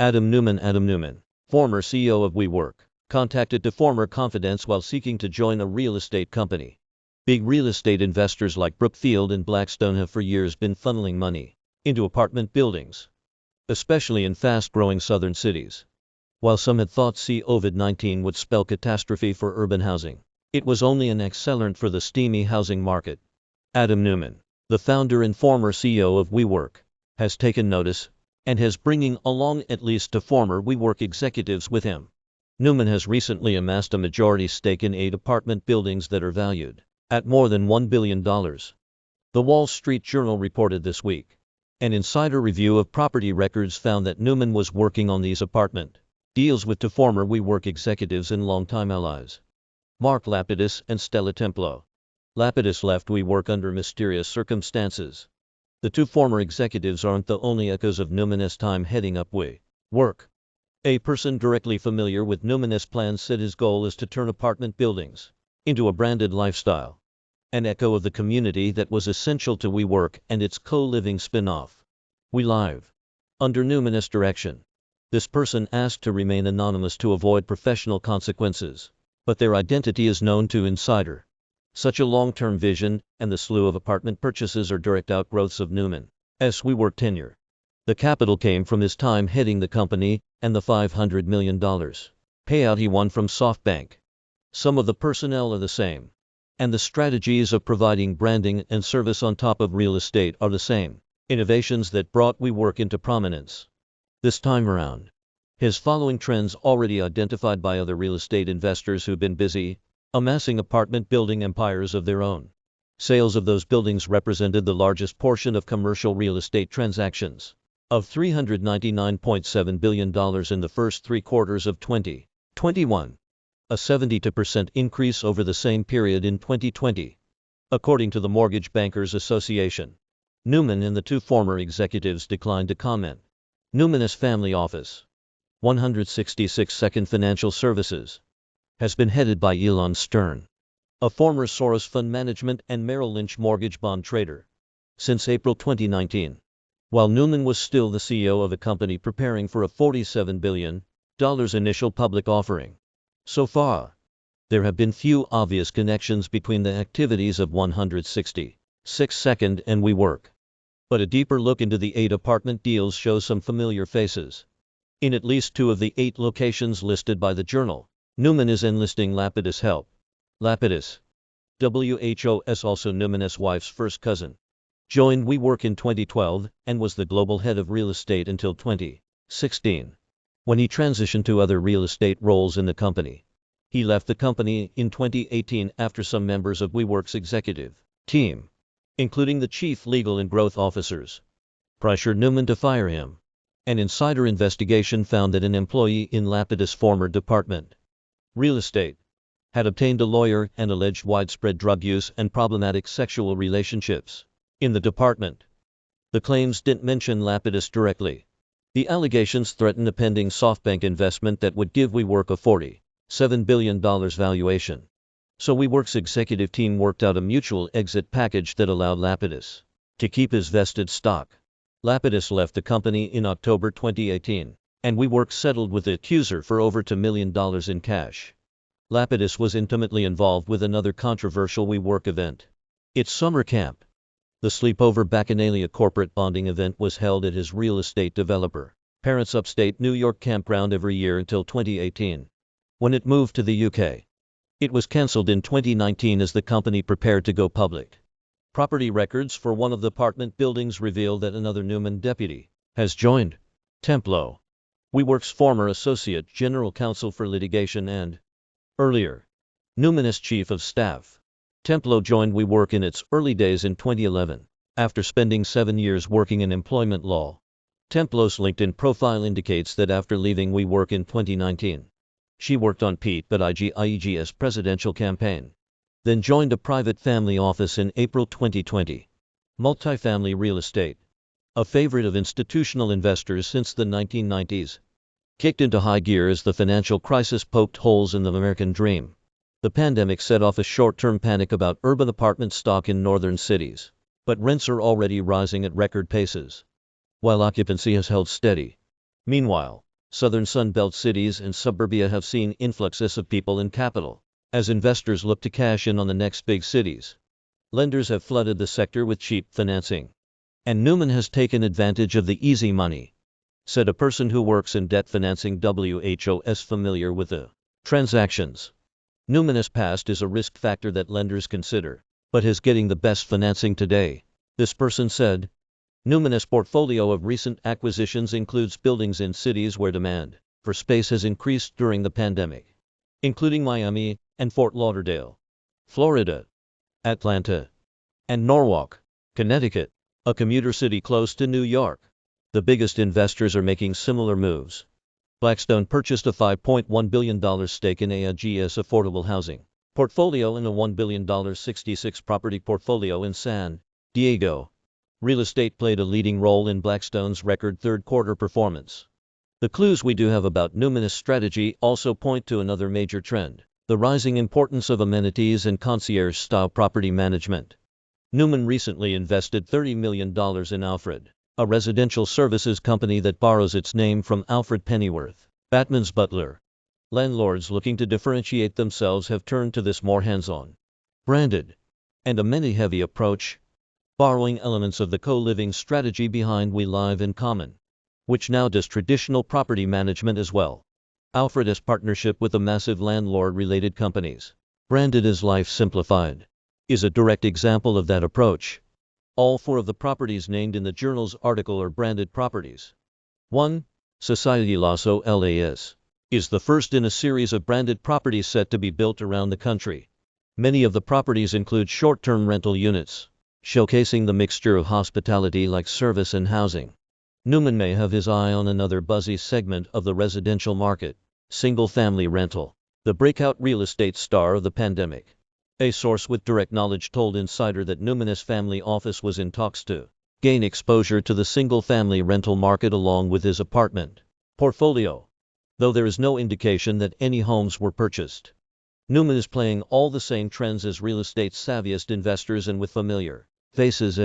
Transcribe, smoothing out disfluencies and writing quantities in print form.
Adam Neumann, former CEO of WeWork, contacted to former confidants while seeking to join a real estate company. Big real estate investors like Brookfield and Blackstone have for years been funneling money into apartment buildings, especially in fast-growing southern cities. While some had thought COVID-19 would spell catastrophe for urban housing, it was only an accelerant for the steamy housing market. Adam Neumann, the founder and former CEO of WeWork, has taken notice and has bringing along at least 2 former WeWork executives with him. Neumann has recently amassed a majority stake in 8 apartment buildings that are valued at more than $1 billion. The Wall Street Journal reported this week. An insider review of property records found that Neumann was working on these apartment deals with 2 former WeWork executives and longtime allies, Lapidus and Stella Templo. Lapidus left WeWork under mysterious circumstances. The 2 former executives aren't the only echoes of Neumann's time heading up WeWork. A person directly familiar with Neumann's plans said his goal is to turn apartment buildings into a branded lifestyle, an echo of the community that was essential to WeWork and its co-living spin-off, WeLive. Under Neumann's direction, this person asked to remain anonymous to avoid professional consequences, but their identity is known to insider. Such a long-term vision and the slew of apartment purchases are direct outgrowths of Neumann's WeWork tenure. The capital came from his time heading the company and the $500 million payout he won from SoftBank. Some of the personnel are the same, and the strategies of providing branding and service on top of real estate are the same. Innovations that brought WeWork into prominence. This time around, his following trends already identified by other real estate investors who've been busy amassing apartment building empires of their own. Sales of those buildings represented the largest portion of commercial real estate transactions, of $399.7 billion in the first 3 quarters of 2021, a 72% increase over the same period in 2020, according to the Mortgage Bankers Association. Neumann and the 2 former executives declined to comment. Neumann's family office, 166 Second Financial Services, has been headed by Elon Stern, a former Soros fund management and Merrill Lynch mortgage bond trader, since April 2019. While Neumann was still the CEO of a company preparing for a $47 billion initial public offering. So far, there have been few obvious connections between the activities of 166 Second and WeWork. But a deeper look into the 8 apartment deals shows some familiar faces. In at least 2 of the 8 locations listed by the journal, Neumann is enlisting Lapidus' help. Lapidus, WHOS, also Neumann's wife's first cousin, joined WeWork in 2012 and was the global head of real estate until 2016, when he transitioned to other real estate roles in the company. He left the company in 2018 after some members of WeWork's executive team, including the chief legal and growth officers, pressured Neumann to fire him. An insider investigation found that an employee in Lapidus' former department, real estate, had obtained a lawyer and alleged widespread drug use and problematic sexual relationships in the department. The claims didn't mention Lapidus directly. The allegations threatened a pending SoftBank investment that would give WeWork a $47 billion valuation. So WeWork's executive team worked out a mutual exit package that allowed Lapidus to keep his vested stock. Lapidus left the company in October 2018, and WeWork settled with the accuser for over $2 million in cash. Lapidus was intimately involved with another controversial WeWork event, its summer camp. The sleepover bacchanalia corporate bonding event was held at his real estate developer parents' upstate New York campground every year until 2018, when it moved to the UK. It was cancelled in 2019 as the company prepared to go public. Property records for one of the apartment buildings reveal that another Neumann deputy has joined Templo, WeWork's former associate general counsel for litigation and, earlier, Neumann's chief of staff. Templo joined WeWork in its early days in 2011, after spending 7 years working in employment law. Templo's LinkedIn profile indicates that after leaving WeWork in 2019, she worked on Pete Buttigieg's presidential campaign, then joined a private family office in April 2020. Multifamily real estate, a favorite of institutional investors since the 1990s, kicked into high gear as the financial crisis poked holes in the American dream. The pandemic set off a short-term panic about urban apartment stock in northern cities, but rents are already rising at record paces, while occupancy has held steady. Meanwhile, Southern Sunbelt cities and suburbia have seen influxes of people and capital, as investors look to cash in on the next big cities. Lenders have flooded the sector with cheap financing. And Neumann has taken advantage of the easy money, said a person who works in debt financing. WHOS familiar with the transactions. Neumann's past is a risk factor that lenders consider, but his getting the best financing today, this person said. Neumann's portfolio of recent acquisitions includes buildings in cities where demand for space has increased during the pandemic, including Miami and Fort Lauderdale, Florida, Atlanta, and Norwalk, Connecticut, a commuter city close to New York. The biggest investors are making similar moves. Blackstone purchased a $5.1 billion stake in AIG's affordable housing portfolio and a $1 billion 66-property portfolio in San Diego. Real estate played a leading role in Blackstone's record third-quarter performance. The clues we do have about Neumann's strategy also point to another major trend: the rising importance of amenities and concierge-style property management. Neumann recently invested $30 million in Alfred, a residential services company that borrows its name from Alfred Pennyworth, Batman's butler. Landlords looking to differentiate themselves have turned to this more hands-on, branded, and amenity-heavy approach, borrowing elements of the co-living strategy behind We Live in Common, which now does traditional property management as well. Alfred has partnership with the massive landlord-related companies, branded as Life Simplified, is a direct example of that approach. All four of the properties named in the journal's article are branded properties. 1. Society Las Olas is the first in a series of branded properties set to be built around the country. Many of the properties include short-term rental units, showcasing the mixture of hospitality-like service and housing. Neumann may have his eye on another buzzy segment of the residential market: single-family rental, the breakout real estate star of the pandemic. A source with direct knowledge told Insider that Neumann's family office was in talks to gain exposure to the single-family rental market along with his apartment portfolio, though there is no indication that any homes were purchased. Neumann is playing all the same trends as real estate's savviest investors and with familiar faces.